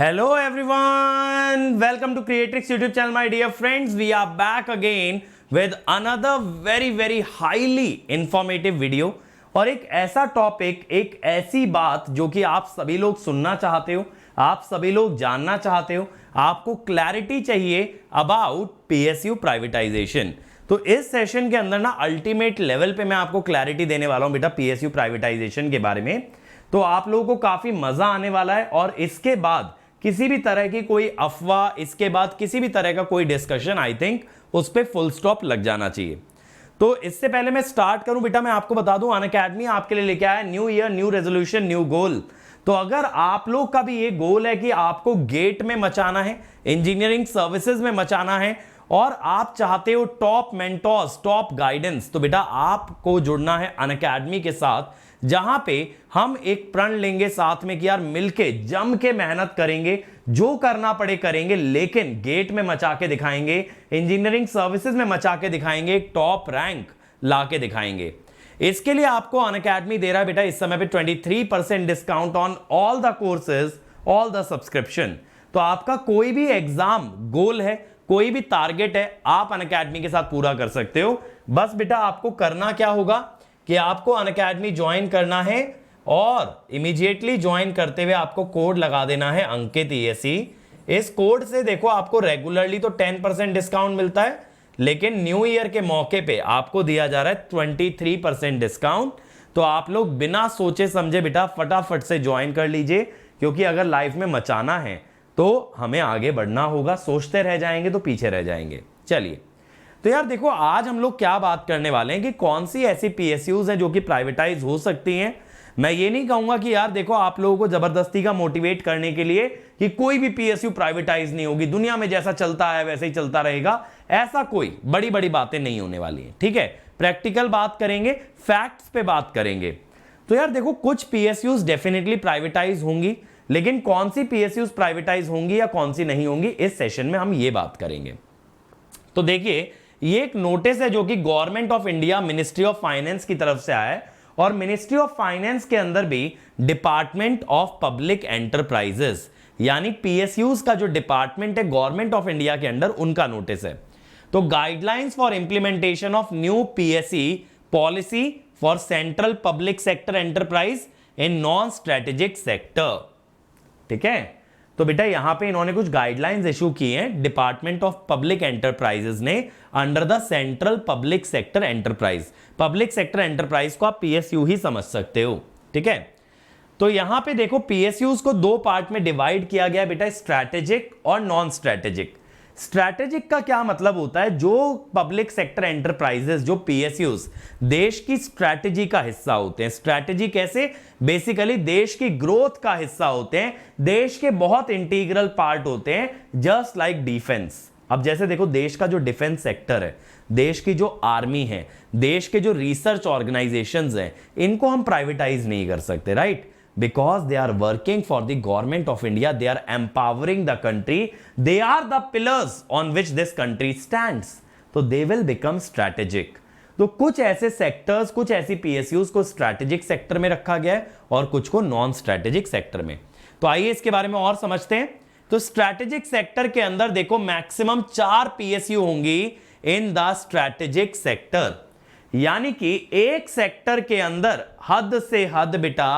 Hello everyone, welcome to Creatrix YouTube channel my dear friends. We are back again with another very highly informative video और एक ऐसा topic, एक ऐसी बात जो कि आप सभी लोग सुनना चाहते हो, आप सभी लोग जानना चाहते हो, आपको क्लैरिटी चाहिए अबाउट पीएसयू प्राइवेटाइजेशन। तो इस सेशन के अंदर ना अल्टीमेट लेवल पे मैं आपको क्लैरिटी देने वाला हूं बेटा पीएसयू प्राइवेटाइजेशन के बारे में। तो आप लोगों को काफी मजा आने वाला है और इसके बाद किसी भी तरह की कोई अफवाह, इसके बाद किसी भी तरह का कोई डिस्कशन, आई थिंक उस पर फुल स्टॉप लग जाना चाहिए। तो इससे पहले मैं स्टार्ट करूं बेटा, मैं आपको बता दूं अनअकैडमी आपके लिए लेके आया new year new resolution new goal. तो अगर आप लोग का भी ये गोल है कि आपको गेट में मचाना है, इंजीनियरिंग सर्विसेज में मचाना है और आप चाहते हो टॉप मेंटोर्स, टॉप गाइडेंस, तो बेटा आपको जुड़ना है अनअकैडमी के साथ, जहां पे हम एक प्रण लेंगे साथ में कि यार मिलके जम के मेहनत करेंगे, जो करना पड़े करेंगे, लेकिन गेट में मचा के दिखाएंगे, इंजीनियरिंग सर्विसेज में मचा के दिखाएंगे, एक टॉप रैंक ला के दिखाएंगे। इसके लिए आपको अनअकैडमी दे रहा है बेटा इस समय पे 23% discount on all the courses, all the subscription. तो आपका कोई भी एग्जाम गोल है, कोई भी टारगेट है, आप अनअकैडमी के साथ पूरा कर सकते हो। बस बेटा आपको करना क्या होगा कि आपको अनअकैडमी ज्वाइन करना है और इमीडिएटली ज्वाइन करते हुए आपको कोड लगा देना है अंकित ESE। इस कोड से देखो आपको रेगुलरली तो 10% डिस्काउंट मिलता है, लेकिन न्यू ईयर के मौके पे आपको दिया जा रहा है 23% डिस्काउंट। तो आप लोग बिना सोचे समझे बेटा फटाफट से ज्वाइन कर लीजिए, क्योंकि अगर लाइफ में मचाना है तो हमें आगे बढ़ना होगा, सोचते रह जाएंगे तो पीछे रह जाएंगे। चलिए, तो यार देखो आज हम लोग क्या बात करने वाले हैं कि कौन सी ऐसी पीएसयूज हैं जो कि प्राइवेटाइज हो सकती हैं। मैं ये नहीं कहूंगा कि यार देखो आप लोगों को जबरदस्ती का मोटिवेट करने के लिए कि कोई भी पीएसयू प्राइवेटाइज नहीं होगी, दुनिया में जैसा चलता है वैसे ही चलता रहेगा, ऐसा कोई बड़ी बड़ी बातें नहीं होने वाली हैं। ठीक है, प्रैक्टिकल बात करेंगे, फैक्ट्स पे बात करेंगे। तो यार देखो कुछ पीएसयूज डेफिनेटली प्राइवेटाइज होंगी, लेकिन कौन सी पीएसयूज प्राइवेटाइज होंगी या कौन सी नहीं होंगी, इस सेशन में हम ये बात करेंगे। तो देखिए, ये एक नोटिस है जो कि government of India ministry of finance की तरफ से आया है और मिनिस्ट्री ऑफ फाइनेंस के अंदर भी डिपार्टमेंट ऑफ पब्लिक एंटरप्राइजेस यानी पीएसयूज का जो डिपार्टमेंट है गवर्नमेंट ऑफ इंडिया के अंदर, उनका नोटिस है। तो guidelines for implementation of new PSE policy for central public sector enterprise in non strategic sector. ठीक है, तो बेटा यहां पे इन्होंने कुछ गाइडलाइंस इशू की हैं डिपार्टमेंट ऑफ पब्लिक एंटरप्राइजेस ने under the central public sector enterprise. Public sector enterprise को आप पीएसयू ही समझ सकते हो। ठीक है, तो यहां पे देखो पीएसयूज को दो पार्ट में डिवाइड किया गया बेटा, स्ट्रैटेजिक और नॉन स्ट्रैटेजिक। स्ट्रैटेजिक का क्या मतलब होता है, जो पब्लिक सेक्टर एंटरप्राइजेस, जो पीएसयूज देश की स्ट्रैटेजी का हिस्सा होते हैं। स्ट्रैटेजी कैसे, बेसिकली देश की ग्रोथ का हिस्सा होते हैं, देश के बहुत इंटीग्रल पार्ट होते हैं, जस्ट लाइक डिफेंस। अब जैसे देखो देश का जो डिफेंस सेक्टर है, देश की जो आर्मी है, देश के जो रिसर्च ऑर्गेनाइजेशंस हैं, इनको हम प्राइवेटाइज नहीं कर सकते, right? Because they are working for the government of India, they are empowering the country, they are the pillars on which this country stands, तो they will become strategic। तो कुछ ऐसे सेक्टर्स, कुछ ऐसी पीएसयूज को स्ट्रैटेजिक सेक्टर में रखा गया है और कुछ को नॉन स्ट्रैटेजिक सेक्टर में। तो आइए इसके बारे में और समझते हैं। तो स्ट्रैटेजिक सेक्टर के अंदर देखो मैक्सिमम 4 पीएसयू होंगी इन द स्ट्रैटेजिक सेक्टर, यानी कि एक सेक्टर के अंदर हद से हद बेटा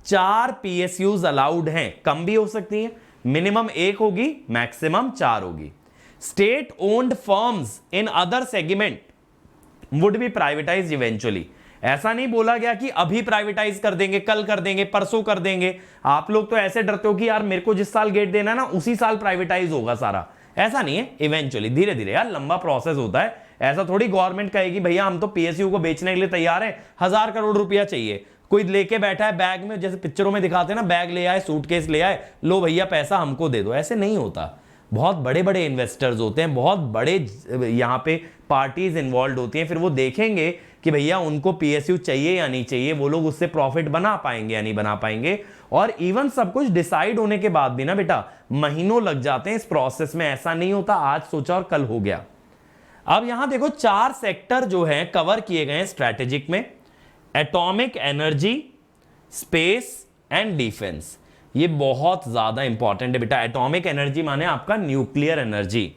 4 पीएसयूज अलाउड हैं, कम भी हो सकती हैं, मिनिमम 1 होगी, मैक्सिमम 4 होगी। State owned firms in other segment would be privatised eventually. ऐसा नहीं बोला गया कि अभी प्राइवेटाइज कर देंगे, कल कर देंगे, परसों कर देंगे। आप लोग तो ऐसे डरते हो कि यार मेरे को जिस साल गेट देना है ना उसी साल प्राइवेटाइज होगा सारा, ऐसा नहीं है। इवेंचुअली धीरे धीरे, यार लंबा प्रोसेस होता है। ऐसा थोड़ी गवर्नमेंट कहेगी भैया हम तो पीएसयू को बेचने के लिए तैयार है, 1000 करोड़ रुपया चाहिए, कोई लेके बैठा है बैग में, जैसे पिक्चरों में दिखाते हैं ना, बैग ले आए, सूटकेस ले आए, लो भैया पैसा हमको दे दो। ऐसे नहीं होता। बहुत बड़े बड़े इन्वेस्टर्स होते हैं, बहुत बड़े यहाँ पे पार्टीज इन्वॉल्व होती हैं, फिर वो देखेंगे कि भैया उनको पीएसयू चाहिए या नहीं चाहिए, वो लोग उससे प्रॉफिट बना पाएंगे या नहीं बना पाएंगे। और इवन सब कुछ डिसाइड होने के बाद भी ना बेटा महीनों लग जाते हैं इस प्रोसेस में। ऐसा नहीं होता आज सोचा और कल हो गया। अब यहां देखो 4 सेक्टर जो है कवर किए गए हैं स्ट्रैटेजिक में, atomic energy, space and defence. ये बहुत ज्यादा इंपॉर्टेंट है बेटा। एटॉमिक एनर्जी माने आपका न्यूक्लियर एनर्जी।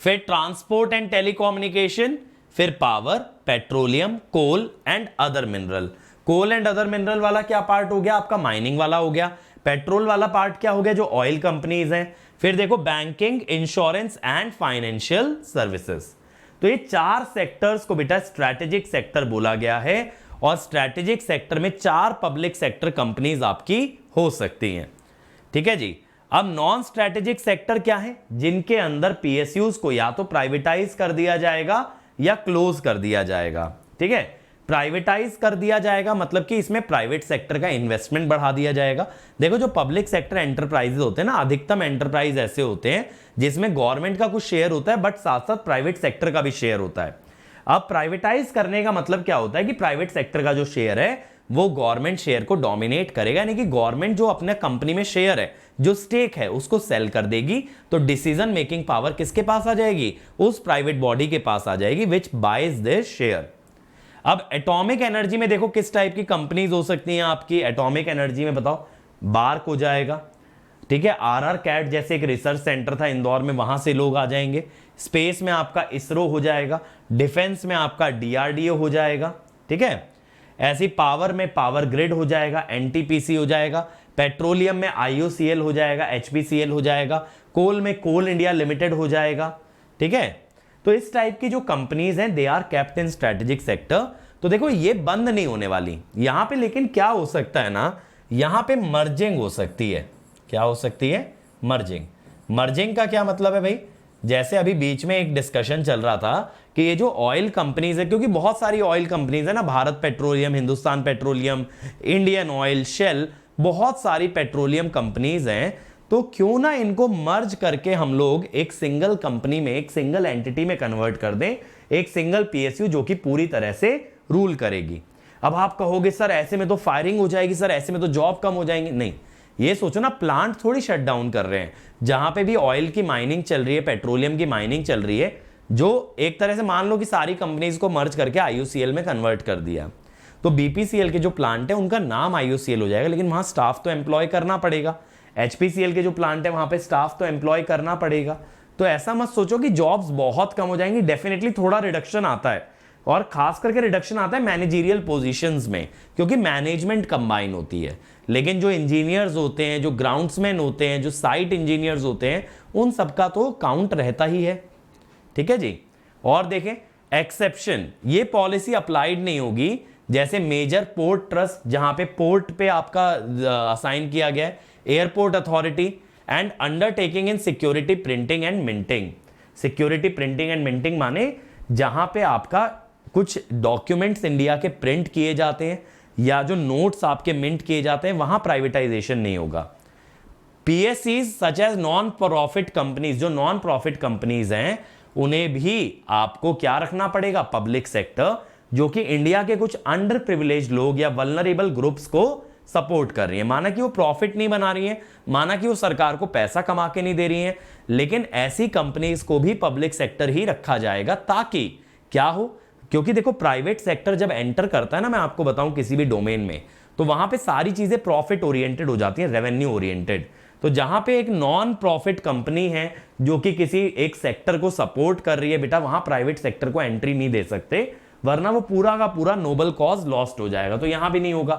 फिर ट्रांसपोर्ट एंड टेलीकम्युनिकेशन, फिर power, petroleum, coal and other mineral. Coal and other mineral वाला क्या पार्ट हो गया आपका? माइनिंग वाला हो गया। पेट्रोल वाला पार्ट क्या हो गया? जो ऑयल कंपनीज हैं। फिर देखो banking, insurance and financial services. तो ये 4 सेक्टर्स को बेटा स्ट्रैटेजिक सेक्टर बोला गया है, और स्ट्रैटेजिक सेक्टर में 4 पब्लिक सेक्टर कंपनीज आपकी हो सकती हैं। ठीक है जी। अब नॉन स्ट्रैटेजिक सेक्टर क्या है? जिनके अंदर पीएसयूज को या तो प्राइवेटाइज कर दिया जाएगा या क्लोज कर दिया जाएगा। ठीक है, प्राइवेटाइज कर दिया जाएगा मतलब कि इसमें प्राइवेट सेक्टर का इन्वेस्टमेंट बढ़ा दिया जाएगा। देखो जो पब्लिक सेक्टर एंटरप्राइजेज होते हैं ना, अधिकतम एंटरप्राइज ऐसे होते हैं जिसमें गवर्नमेंट का कुछ शेयर होता है, बट साथ साथ प्राइवेट सेक्टर का भी शेयर होता है। अब प्राइवेटाइज करने का मतलब क्या होता है कि प्राइवेट सेक्टर का जो शेयर है वो गवर्नमेंट शेयर को डोमिनेट करेगा, यानी कि गवर्नमेंट जो अपने कंपनी में शेयर है, जो स्टेक है, उसको सेल कर देगी। तो डिसीजन मेकिंग पावर किसके पास आ जाएगी? उस प्राइवेट बॉडी के पास आ जाएगी विच बाइज देयर शेयर। अब एटॉमिक एनर्जी में देखो किस टाइप की कंपनीज हो सकती हैं आपकी। एटॉमिक एनर्जी में बताओ, बार्क हो जाएगा। ठीक है, आरआर कैट जैसे एक रिसर्च सेंटर था इंदौर में, वहां से लोग आ जाएंगे। स्पेस में आपका इसरो हो जाएगा। डिफेंस में आपका डीआरडीओ हो जाएगा। ठीक है, ऐसी पावर में पावर ग्रिड हो जाएगा, एनटीपीसी हो जाएगा। पेट्रोलियम में आईओसीएल हो जाएगा, एचपीसीएल हो जाएगा। कोल में कोल इंडिया लिमिटेड हो जाएगा। ठीक है, तो इस टाइप की जो कंपनीज हैं they are kept in strategic sector. तो देखो ये बंद नहीं होने वाली यहां पे, लेकिन क्या हो सकता है ना, यहां पे मर्जिंग हो सकती है। क्या हो सकती है? मर्जिंग। मर्जिंग का क्या मतलब है भाई? जैसे अभी बीच में एक डिस्कशन चल रहा था कि ये जो ऑयल कंपनीज है, क्योंकि बहुत सारी ऑयल कंपनीज है ना, Bharat petroleum, Hindustan petroleum, Indian oil, Shell, बहुत सारी पेट्रोलियम कंपनीज हैं, तो क्यों ना इनको मर्ज करके हम लोग एक सिंगल कंपनी में, एक सिंगल एंटिटी में कन्वर्ट कर दें, एक सिंगल पीएसयू जो कि पूरी तरह से रूल करेगी। अब आप कहोगे सर ऐसे में तो फायरिंग हो जाएगी, सर ऐसे में तो जॉब कम हो जाएंगे। नहीं, ये सोचो ना, प्लांट थोड़ी शट डाउन कर रहे हैं। जहां पे भी ऑयल की माइनिंग चल रही है, पेट्रोलियम की माइनिंग चल रही है, जो एक तरह से मान लो कि सारी कंपनीज को मर्ज करके आईओसीएल में कन्वर्ट कर दिया, तो बीपीसीएल के जो प्लांट है उनका नाम आईओसीएल हो जाएगा, लेकिन वहां स्टाफ तो एम्प्लॉय करना पड़ेगा। एचपीसीएल के जो प्लांट है वहां पे स्टाफ तो एम्प्लॉय करना पड़ेगा। तो ऐसा मत सोचो कि जॉब्स बहुत कम हो जाएंगी। डेफिनेटली थोड़ा रिडक्शन आता है, और खास करके रिडक्शन आता है मैनेजरियल पोजीशंस में, क्योंकि मैनेजमेंट कंबाइन होती है। लेकिन जो इंजीनियर्स होते हैं, जो ग्राउंड्समैन होते हैं, जो साइट इंजीनियर्स होते हैं, उन सबका तो काउंट रहता ही है। ठीक है जी। और देखें एक्सेप्शन, ये पॉलिसी अप्लाइड नहीं होगी जैसे मेजर पोर्ट ट्रस्ट, जहां पे पोर्ट पे आपका असाइन किया गया है, airport authority and undertaking in security printing and minting. Security printing and minting माने जहां पे आपका कुछ डॉक्यूमेंट्स इंडिया के प्रिंट किए जाते हैं या जो नोट्स आपके मिंट किए जाते हैं, वहां प्राइवेटाइजेशन नहीं होगा। पीएससीज such as non profit companies, जो नॉन प्रॉफिट कंपनीज हैं उन्हें भी आपको क्या रखना पड़ेगा? पब्लिक सेक्टर, जो कि इंडिया के कुछ अंडर प्रिविलेज लोग या वल्नरेबल ग्रुप्स को सपोर्ट कर रही है। माना कि वो प्रॉफिट नहीं बना रही है, माना कि वो सरकार को पैसा कमा के नहीं दे रही है, लेकिन ऐसी कंपनीज को भी पब्लिक सेक्टर ही रखा जाएगा, ताकि क्या हो, क्योंकि देखो प्राइवेट सेक्टर जब एंटर करता है ना, मैं आपको बताऊं किसी भी डोमेन में, तो वहां पे सारी चीजें प्रॉफिट ओरिएंटेड हो जाती हैं, रेवेन्यू ओरिएंटेड। तो जहां पे एक नॉन प्रॉफिट कंपनी है जो कि किसी एक सेक्टर को सपोर्ट कर रही है, बेटा वहां प्राइवेट सेक्टर को एंट्री नहीं दे सकते, वरना वो पूरा का पूरा नोबल कॉज लॉस्ट हो जाएगा। तो यहां भी नहीं होगा।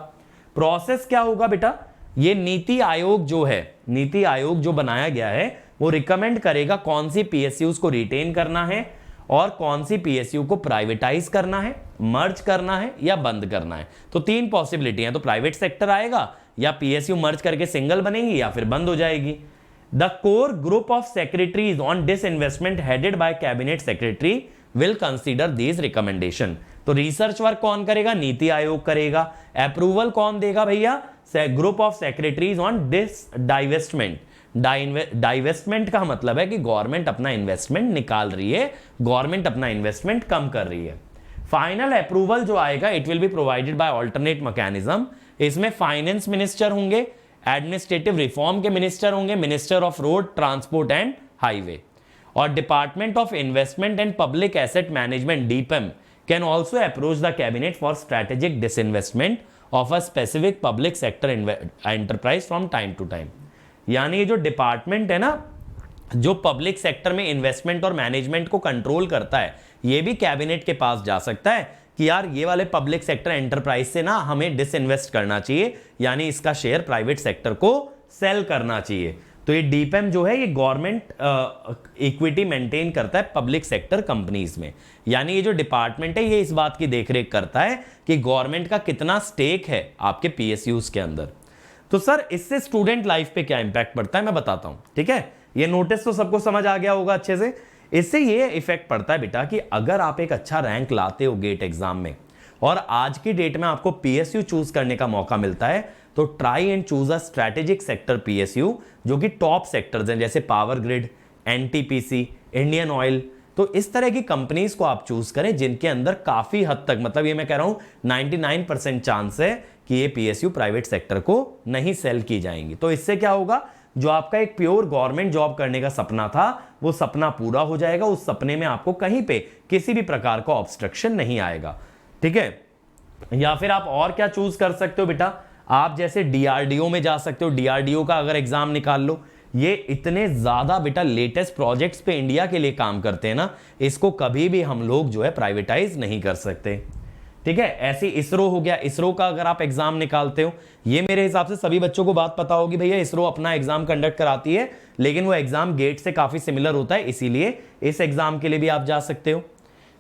प्रोसेस क्या होगा बेटा? ये नीति आयोग जो है, नीति आयोग जो बनाया गया है, वो रिकमेंड करेगा कौन सी पीएसयूज को रिटेन करना है और कौन सी पीएसयू को प्राइवेटाइज करना है, मर्ज करना है या बंद करना है। तो 3 पॉसिबिलिटी है, तो प्राइवेट सेक्टर आएगा, या पीएसयू मर्ज करके सिंगल बनेगी, या फिर बंद हो जाएगी। The core group of secretaries on disinvestment headed by cabinet secretary will consider these recommendation. तो रिसर्च वर्क कौन करेगा? नीति आयोग करेगा। अप्रूवल कौन देगा भैया? Group of secretaries on disinvestment. Divestment का मतलब है कि गवर्नमेंट अपना इन्वेस्टमेंट निकाल रही है, गवर्नमेंट अपना इन्वेस्टमेंट कम कर रही है। फाइनल अप्रूवल जो आएगा it will be provided by alternate mechanism. इसमें फाइनेंस मिनिस्टर होंगे, एडमिनिस्ट्रेटिव रिफॉर्म के मिनिस्टर होंगे, minister of road transport and highway, और department of investment and public asset management DPM can also approach the cabinet for strategic disinvestment of a specific public sector enterprise from time to time. यानी ये जो department है ना, जो public sector में investment और management को control करता है, ये भी कैबिनेट के पास जा सकता है कि यार ये वाले पब्लिक सेक्टर एंटरप्राइज से ना हमें डिसइन्वेस्ट करना चाहिए, यानी इसका शेयर प्राइवेट सेक्टर को सेल करना चाहिए। तो ये डीपीएम जो है ये गवर्नमेंट इक्विटी मेंटेन करता है पब्लिक सेक्टर कंपनीज में। यानी ये जो डिपार्टमेंट है ये इस बात की देखरेख करता है कि गवर्नमेंट का कितना स्टेक है आपके पीएसयूज के अंदर। तो सर इससे स्टूडेंट लाइफ पे क्या इंपैक्ट पड़ता है मैं बताता हूं, ठीक है। ये नोटिस तो सबको समझ आ गया होगा अच्छे से। इससे ये इफेक्ट पड़ता है बेटा कि अगर आप एक अच्छा रैंक लाते हो गेट एग्जाम में और आज की डेट में आपको पीएसयू चूज करने का मौका मिलता है, तो try and choose a strategic sector PSU जो कि टॉप सेक्टर्स हैं, जैसे power grid, NTPC, Indian oil. तो इस तरह की कंपनीज को आप चूज करें जिनके अंदर काफी हद तक, मतलब ये मैं कह रहा हूं 99% चांस है कि ये पीएसयू प्राइवेट सेक्टर को नहीं सेल की जाएंगी। तो इससे क्या होगा, जो आपका एक प्योर गवर्नमेंट जॉब करने का सपना था वो सपना पूरा हो जाएगा। उस सपने में आपको कहीं पे किसी भी प्रकार का ऑब्स्ट्रक्शन नहीं आएगा, ठीक है। या फिर आप और क्या चूज कर सकते हो बेटा, आप जैसे डीआरडीओ में जा सकते हो। डीआरडीओ का अगर एग्जाम निकाल लो, ये इतने ज्यादा बेटा लेटेस्ट प्रोजेक्ट्स पे इंडिया के लिए काम करते हैं ना, इसको कभी भी हम लोग जो है प्राइवेटाइज नहीं कर सकते, ठीक है। ऐसी इसरो हो गया, इसरो का अगर आप एग्जाम निकालते हो, ये मेरे हिसाब से सभी बच्चों को बात पता होगी भैया, इसरो अपना एग्जाम कंडक्ट कराती है, लेकिन वो एग्जाम गेट से काफी सिमिलर होता है, इसीलिए इस एग्जाम के लिए भी आप जा सकते हो।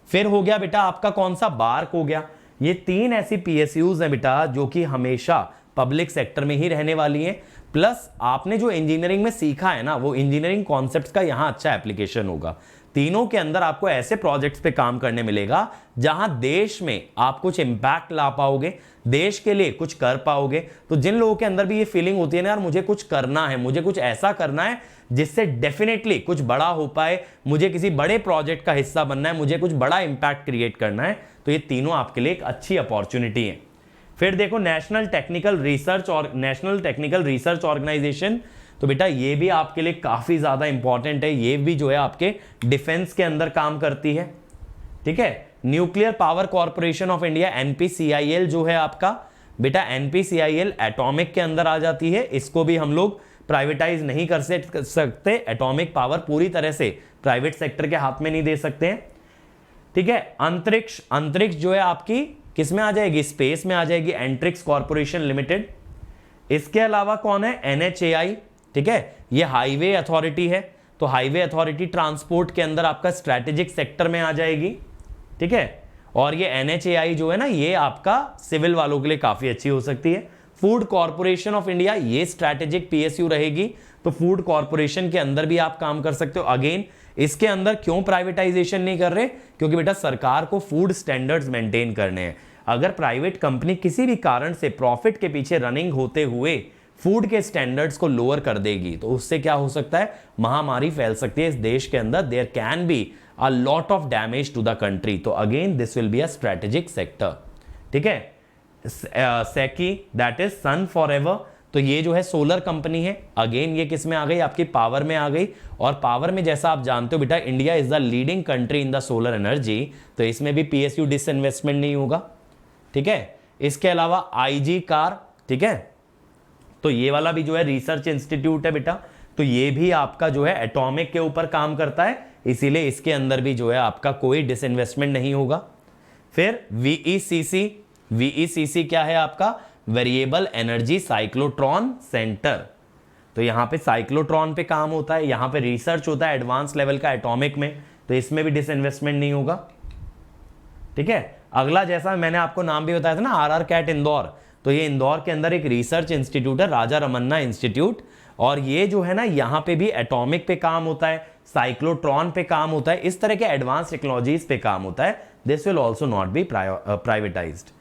फिर हो गया बेटा आपका कौन सा, बार्क हो गया। ये 3 ऐसी पीएसयूज हैं बेटा जो कि हमेशा पब्लिक सेक्टर में ही रहने वाली हैं। प्लस आपने जो इंजीनियरिंग में सीखा है ना, वो इंजीनियरिंग कॉन्सेप्ट्स का यहां अच्छा एप्लीकेशन होगा। तीनों के अंदर आपको ऐसे प्रोजेक्ट्स पे काम करने मिलेगा जहां देश में आप कुछ इंपैक्ट ला पाओगे, देश के लिए कुछ कर पाओगे। तो जिन लोगों के अंदर भी ये फीलिंग होती है ना यार मुझे कुछ करना है, मुझे कुछ ऐसा करना है जिससे डेफिनेटली कुछ बड़ा हो पाए, मुझे किसी बड़े प्रोजेक्ट का हिस्सा बनना है, मुझे कुछ बड़ा इंपैक्ट क्रिएट करना है, तो ये तीनों आपके लिए एक अच्छी अपॉर्चुनिटी है। फिर देखो नेशनल टेक्निकल रिसर्च ऑर्गेनाइजेशन, तो बेटा ये भी आपके लिए काफी ज्यादा इंपॉर्टेंट है। ये भी जो है आपके डिफेंस के अंदर काम करती है, ठीक है। Nuclear power corporation of India NPCIL जो है आपका बेटा, एनपीसीआईएल एटॉमिक के अंदर आ जाती है। इसको भी हम लोग प्राइवेटाइज नहीं कर सकते, एटॉमिक पावर पूरी तरह से प्राइवेट सेक्टर के हाथ में नहीं दे सकते हैं, ठीक है। अंतरिक्ष जो है आपकी किस में आ जाएगी, स्पेस में आ जाएगी, एंट्रिक्स कॉर्पोरेशन लिमिटेड। इसके अलावा कौन है, एनएचएआई, ठीक है, ये हाईवे अथॉरिटी है। तो हाईवे अथॉरिटी ट्रांसपोर्ट के अंदर आपका स्ट्रैटेजिक सेक्टर में आ जाएगी, ठीक है। और ये एनएचएआई जो है ना, ये आपका सिविल वालों के लिए काफी अच्छी हो सकती है। फूड कॉर्पोरेशन ऑफ इंडिया, ये स्ट्रैटेजिक पीएसयू रहेगी, तो फूड कॉर्पोरेशन के अंदर भी आप काम कर सकते हो। अगेन इसके अंदर क्यों प्राइवेटाइजेशन नहीं कर रहे, क्योंकि बेटा सरकार को फूड स्टैंडर्ड्स मेंटेन करने हैं। अगर प्राइवेट कंपनी किसी भी कारण से प्रॉफिट के पीछे रनिंग होते हुए फूड के स्टैंडर्ड्स को लोअर कर देगी, तो उससे क्या हो सकता है, महामारी फैल सकती है इस देश के अंदर। There can be a lot of damage to the country. तो again this will be a strategic sector, ठीक है। सेकी that is sun forever, तो ये जो है सोलर कंपनी है। अगेन ये किस में आ गई, आपकी पावर में आ गई। और पावर में जैसा आप जानते हो बेटा, India is the leading country in the solar energy, तो इसमें भी पीएसयू डिसइन्वेस्टमेंट नहीं होगा, ठीक है। इसके अलावा आईजी कार, ठीक है, तो ये वाला भी जो है रिसर्च इंस्टीट्यूट है बेटा, तो ये भी आपका जो है एटॉमिक के ऊपर काम करता है, इसीलिए इसके अंदर भी जो है आपका कोई डिसइन्वेस्टमेंट नहीं होगा। फिर वीईसीसी क्या है आपका, वेरिएबल एनर्जी साइक्लोट्रॉन सेंटर, तो यहां पे साइक्लोट्रॉन पे काम होता है, यहां पे रिसर्च होता है एडवांस लेवल का एटॉमिक में, तो इसमें भी डिसइन्वेस्टमेंट नहीं होगा, ठीक है। अगला जैसा मैंने आपको नाम भी बताया था ना, आरआर कैट इंदौर, तो ये इंदौर के अंदर एक रिसर्च इंस्टीट्यूट है, राजा रमन्ना इंस्टीट्यूट, और ये जो है ना यहाँ पे भी एटॉमिक पे काम होता है, साइक्लोट्रॉन पे काम होता है, इस तरह के एडवांस टेक्नोलॉजीज पे काम होता है। This will also not be privatised.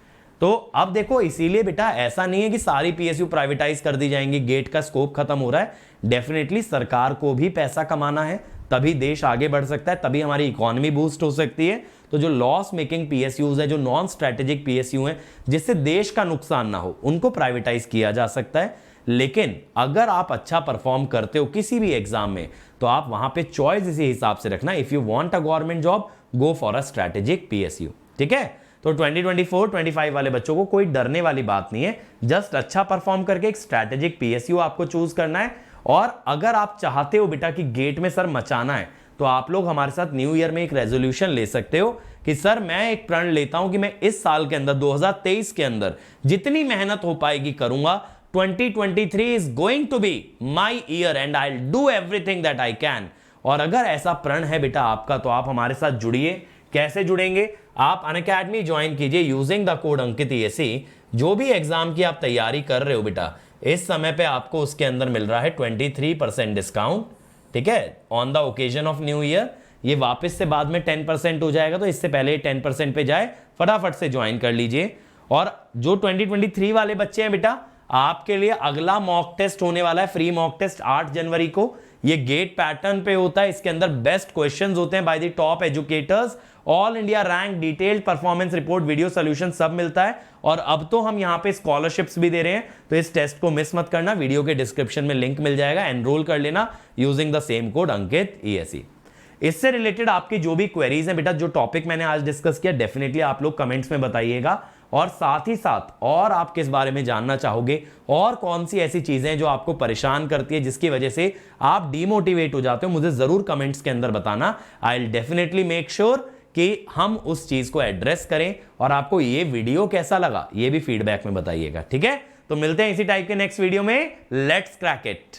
तो अब देखो, इसीलिए बेटा ऐसा नहीं है कि सारी पीएसयू प्राइवेटाइज कर दी जाएंगी, गेट का स्कोप खत्म हो रहा है। डेफिनेटली सरकार को भी पैसा कमाना है, तभी देश आगे बढ़ सकता है, तभी हमारी इकोनॉमी बूस्ट हो सकती है। तो जो लॉस मेकिंग पीएसयूज है, जो नॉन स्ट्रैटेजिक पीएसयू हैं, जिससे देश का नुकसान ना हो, उनको प्राइवेटाइज किया जा सकता है। लेकिन अगर आप अच्छा परफॉर्म करते हो किसी भी एग्जाम में, तो आप वहां पे चॉइस इसी हिसाब से रखना, if you want a government job, go for a strategic PSU, ठीक है। तो 2024-25 वाले बच्चों को कोई डरने वाली बात नहीं है, जस्ट अच्छा परफॉर्म करके एक स्ट्रैटेजिक पीएसयू आपको चूज करना है। और अगर आप चाहते हो बेटा कि गेट में सर मचाना है, तो आप लोग हमारे साथ न्यू ईयर में एक रेजोल्यूशन ले सकते हो कि सर मैं एक प्रण लेता हूं कि मैं इस साल के अंदर 2023 के अंदर जितनी मेहनत हो पाएगी करूंगा। 2023 is going to be my year and I will do everything that I can. और अगर ऐसा प्रण है बेटा आपका, तो आप हमारे साथ जुड़िए। कैसे जुड़ेंगे? आप अनअकैडमी ज्वाइन कीजिए using the code Ankit ESE। जो भी एग्जाम की आप तैयारी कर रहे हो बेटा, इस समय पे आपको उसके अंदर मिल रहा है 23% डिस्काउंट, ठीक है, on the occasion of new year. ये वापस से बाद में 10% हो जाएगा, तो इससे पहले 10% पे जाए, फटाफट से ज्वाइन कर लीजिए। और जो 2023 वाले बच्चे हैं बेटा, आपके लिए अगला मॉक टेस्ट होने वाला है, फ्री मॉक टेस्ट 8 जनवरी को। ये गेट पैटर्न पे होता है, इसके अंदर बेस्ट क्वेश्चंस होते हैं by the top educators, all India rank, detailed performance report, video solution सब मिलता है। और अब तो हम यहां पे स्कॉलरशिप्स भी दे रहे हैं, तो इस टेस्ट को मिस मत करना। वीडियो के डिस्क्रिप्शन में लिंक मिल जाएगा, एनरोल कर लेना using the same code Ankit ESE। इससे रिलेटेड आपकी जो भी क्वेरीज हैं बेटा, जो टॉपिक मैंने आज डिस्कस किया, डेफिनेटली आप लोग कमेंट्स में बताइएगा। और साथ ही साथ और आप किस बारे में जानना चाहोगे, और कौन सी ऐसी चीजें जो आपको परेशान करती है, जिसकी वजह से आप डिमोटिवेट हो जाते हो, मुझे जरूर कमेंट्स के अंदर बताना। I will definitely make sure कि हम उस चीज को एड्रेस करें। और आपको ये वीडियो कैसा लगा, ये भी फीडबैक में बताइएगा, ठीक है? तो मिलते हैं इसी टाइप के नेक्स्ट वीडियो में। Let's crack it.